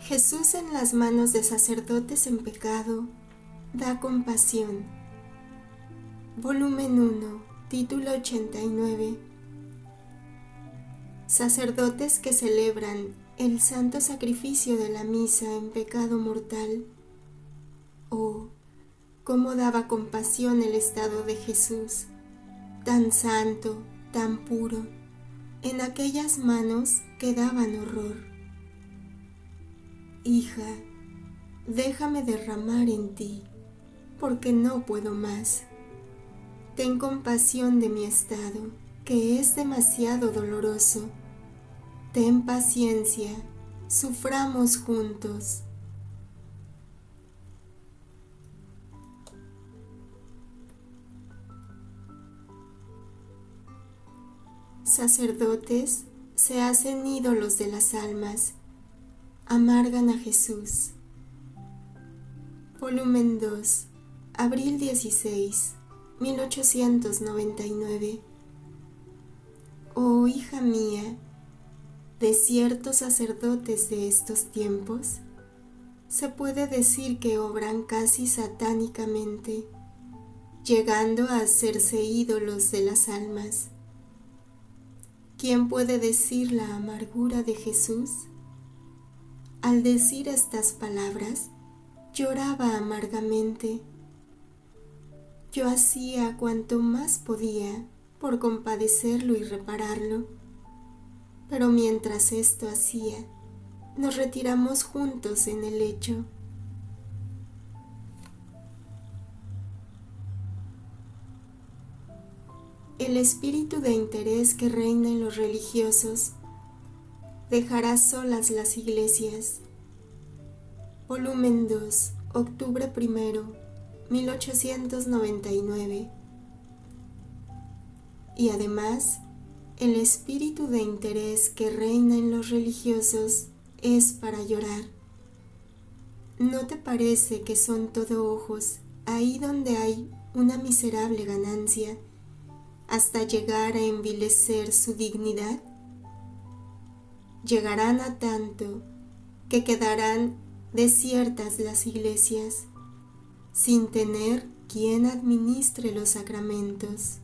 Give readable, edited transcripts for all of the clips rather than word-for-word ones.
Jesús en las manos de sacerdotes en pecado, da compasión. Volumen 1, título 89. Sacerdotes que celebran el santo sacrificio de la misa en pecado mortal. Oh, cómo daba compasión el estado de Jesús, tan santo, tan puro, en aquellas manos que daban horror. Hija, déjame derramar en ti, porque no puedo más. Ten compasión de mi estado, que es demasiado doloroso. Ten paciencia, suframos juntos. Sacerdotes se hacen ídolos de las almas, amargan a Jesús. Volumen 2, abril 16, 1899. Oh hija mía, de ciertos sacerdotes de estos tiempos, se puede decir que obran casi satánicamente, llegando a hacerse ídolos de las almas. ¿Quién puede decir la amargura de Jesús? Al decir estas palabras, lloraba amargamente. Yo hacía cuanto más podía por compadecerlo y repararlo, pero mientras esto hacía, nos retiramos juntos en el lecho. El espíritu de interés que reina en los religiosos dejará solas las iglesias. Volumen 2, octubre 1, 1899. Y además, el espíritu de interés que reina en los religiosos es para llorar. ¿No te parece que son todo ojos ahí donde hay una miserable ganancia, hasta llegar a envilecer su dignidad? Llegarán a tanto que quedarán desiertas las iglesias, sin tener quien administre los sacramentos.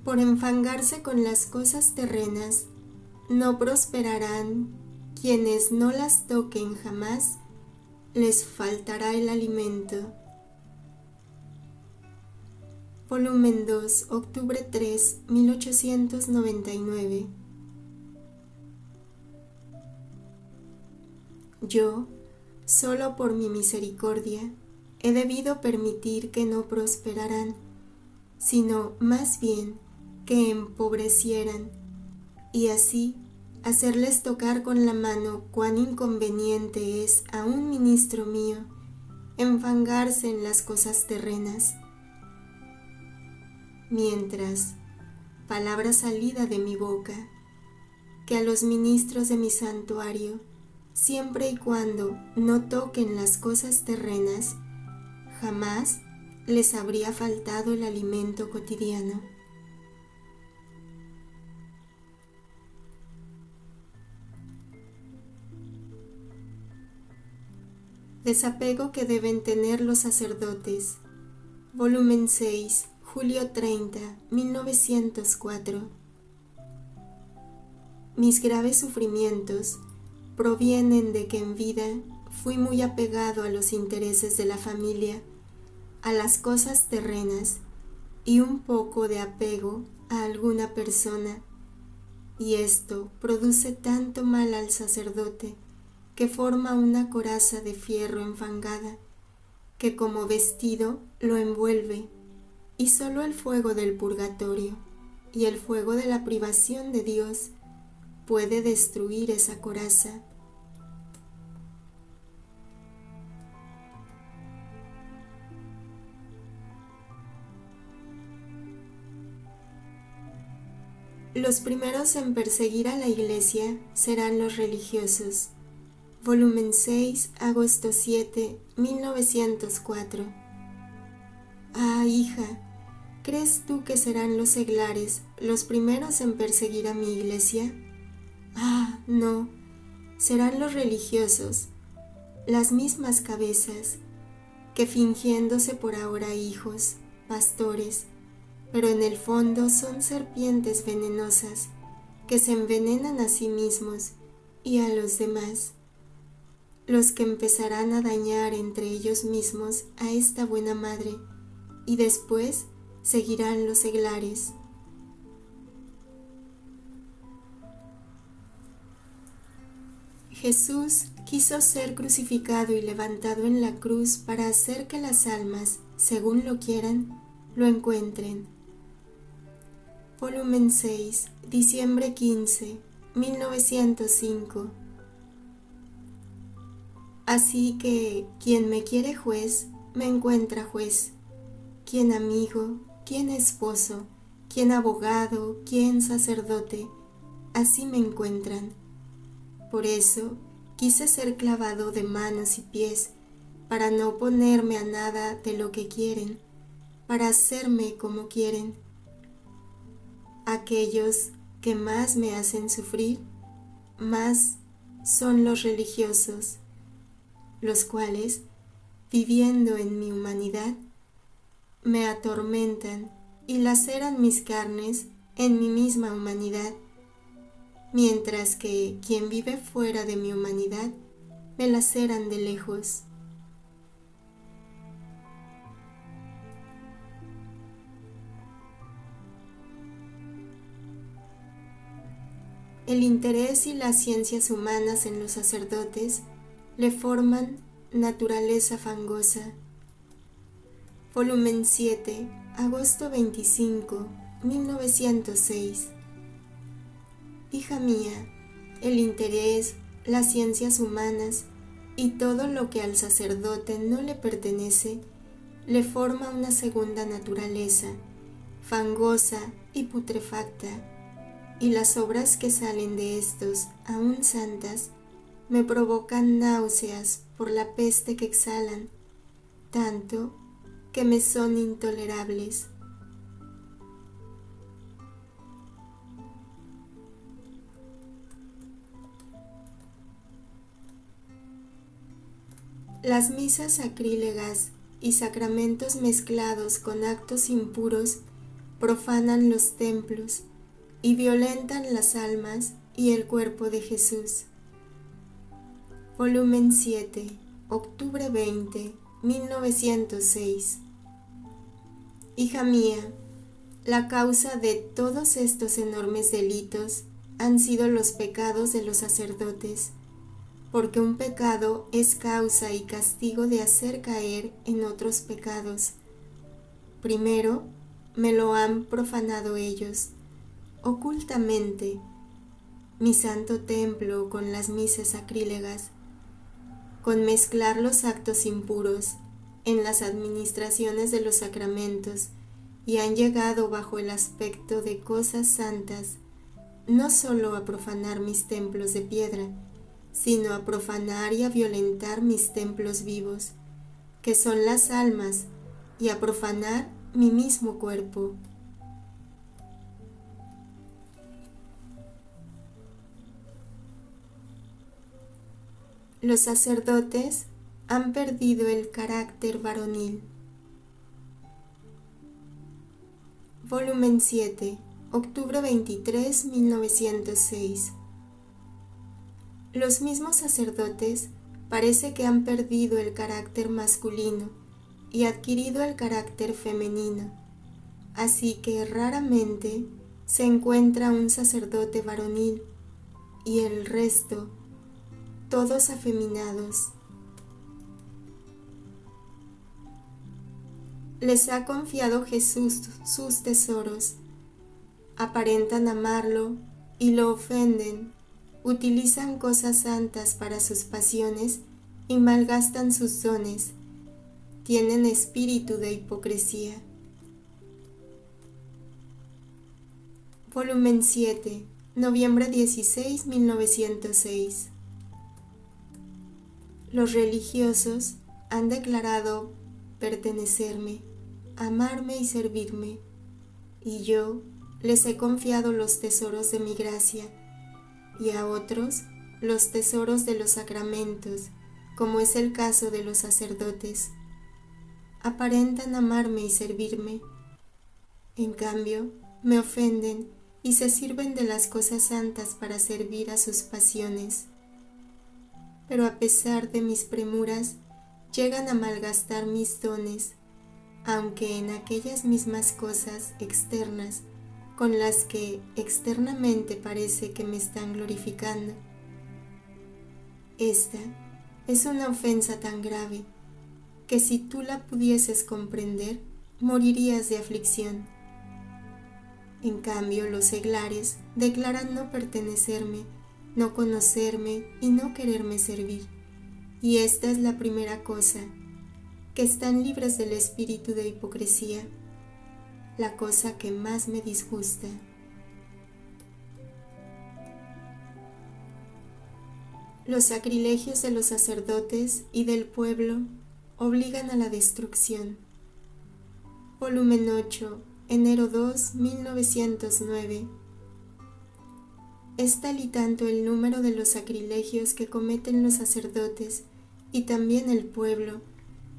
Por enfangarse con las cosas terrenas, no prosperarán quienes no las toquen jamás, les faltará el alimento. Volumen 2, octubre 3, 1899. Yo, solo por mi misericordia, he debido permitir que no prosperarán, sino más bien que empobrecieran, y así hacerles tocar con la mano cuán inconveniente es a un ministro mío enfangarse en las cosas terrenas. Mientras, palabra salida de mi boca, que a los ministros de mi santuario, siempre y cuando no toquen las cosas terrenas, jamás les habría faltado el alimento cotidiano. Desapego que deben tener los sacerdotes. Volumen 6, julio 30, 1904. Mis graves sufrimientos provienen de que en vida fui muy apegado a los intereses de la familia, a las cosas terrenas y un poco de apego a alguna persona, y esto produce tanto mal al sacerdote que forma una coraza de fierro enfangada, que como vestido lo envuelve, y sólo el fuego del purgatorio y el fuego de la privación de Dios puede destruir esa coraza. Los primeros en perseguir a la Iglesia serán los religiosos. Volumen 6, agosto 7, 1904. Ah, hija, ¿crees tú que serán los seglares los primeros en perseguir a mi iglesia? Ah, no, serán los religiosos, las mismas cabezas, que fingiéndose por ahora hijos, pastores, pero en el fondo son serpientes venenosas que se envenenan a sí mismos y a los demás, los que empezarán a dañar entre ellos mismos a esta buena madre y después seguirán los seglares. Jesús quiso ser crucificado y levantado en la cruz para hacer que las almas, según lo quieran, lo encuentren. Volumen 6, diciembre 15, 1905. Así que quien me quiere juez, me encuentra juez. Quien amigo, quien esposo, quien abogado, quien sacerdote, así me encuentran. Por eso quise ser clavado de manos y pies, para no oponerme a nada de lo que quieren, para hacerme como quieren. Aquellos que más me hacen sufrir, más son los religiosos, los cuales, viviendo en mi humanidad, me atormentan y laceran mis carnes en mi misma humanidad, mientras que quien vive fuera de mi humanidad me laceran de lejos. El interés y las ciencias humanas en los sacerdotes le forman naturaleza fangosa. Volumen 7, agosto 25, 1906. Hija mía, el interés, las ciencias humanas y todo lo que al sacerdote no le pertenece, le forma una segunda naturaleza, fangosa y putrefacta, y las obras que salen de estos, aún santas, me provocan náuseas por la peste que exhalan, tanto que me son intolerables. Las misas sacrílegas y sacramentos mezclados con actos impuros profanan los templos y violentan las almas y el cuerpo de Jesús. Volumen 7, octubre 20, 1906. Hija mía, la causa de todos estos enormes delitos han sido los pecados de los sacerdotes, porque un pecado es causa y castigo de hacer caer en otros pecados. Primero, me lo han profanado ellos, ocultamente, mi santo templo con las misas sacrílegas, con mezclar los actos impuros en las administraciones de los sacramentos, y han llegado bajo el aspecto de cosas santas, no solo a profanar mis templos de piedra, sino a profanar y a violentar mis templos vivos, que son las almas, y a profanar mi mismo cuerpo. Los sacerdotes han perdido el carácter varonil. Volumen 7, octubre 23, 1906. Los mismos sacerdotes parece que han perdido el carácter masculino y adquirido el carácter femenino, así que raramente se encuentra un sacerdote varonil y el resto, todos afeminados. Les ha confiado Jesús sus tesoros, aparentan amarlo y lo ofenden, utilizan cosas santas para sus pasiones y malgastan sus dones, tienen espíritu de hipocresía. Volumen 7, noviembre 16, 1906. Los religiosos han declarado pertenecerme, amarme y servirme, y yo les he confiado los tesoros de mi gracia, y a otros los tesoros de los sacramentos, como es el caso de los sacerdotes. Aparentan amarme y servirme. En cambio, me ofenden y se sirven de las cosas santas para servir a sus pasiones. Pero a pesar de mis premuras, llegan a malgastar mis dones, aunque en aquellas mismas cosas externas con las que externamente parece que me están glorificando. Esta es una ofensa tan grave que si tú la pudieses comprender, morirías de aflicción. En cambio, los seglares declaran no pertenecerme, no conocerme y no quererme servir. Y esta es la primera cosa, que están libres del espíritu de hipocresía, la cosa que más me disgusta. Los sacrilegios de los sacerdotes y del pueblo obligan a la destrucción. Volumen 8, enero 2, 1909. Es tal y tanto el número de los sacrilegios que cometen los sacerdotes y también el pueblo,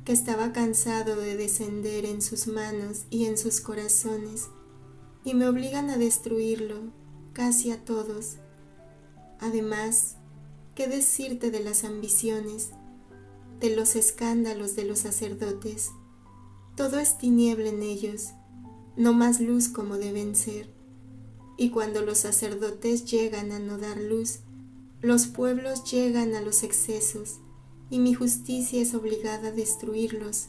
que estaba cansado de descender en sus manos y en sus corazones, y me obligan a destruirlo, casi a todos. Además, ¿qué decirte de las ambiciones, de los escándalos de los sacerdotes? Todo es tiniebla en ellos, no más luz como deben ser. Y cuando los sacerdotes llegan a no dar luz, los pueblos llegan a los excesos, y mi justicia es obligada a destruirlos.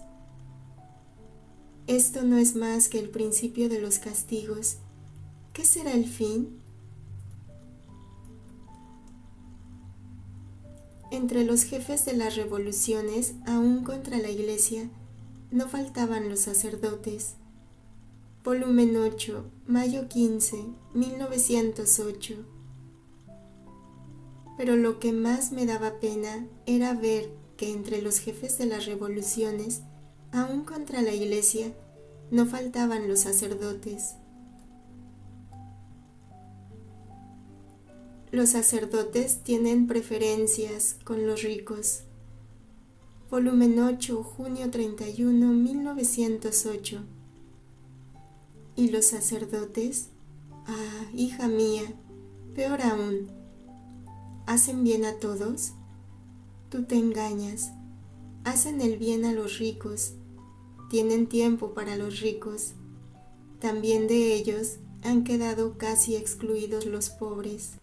Esto no es más que el principio de los castigos. ¿Qué será el fin? Entre los jefes de las revoluciones, aún contra la Iglesia, no faltaban los sacerdotes. Volumen 8, mayo 15, 1908. Pero lo que más me daba pena era ver que entre los jefes de las revoluciones, aún contra la Iglesia, no faltaban los sacerdotes. Los sacerdotes tienen preferencias con los ricos. Volumen 8, junio 31, 1908. ¿Y los sacerdotes? Ah, hija mía, peor aún. ¿Hacen bien a todos? Tú te engañas. Hacen el bien a los ricos. Tienen tiempo para los ricos. También de ellos han quedado casi excluidos los pobres.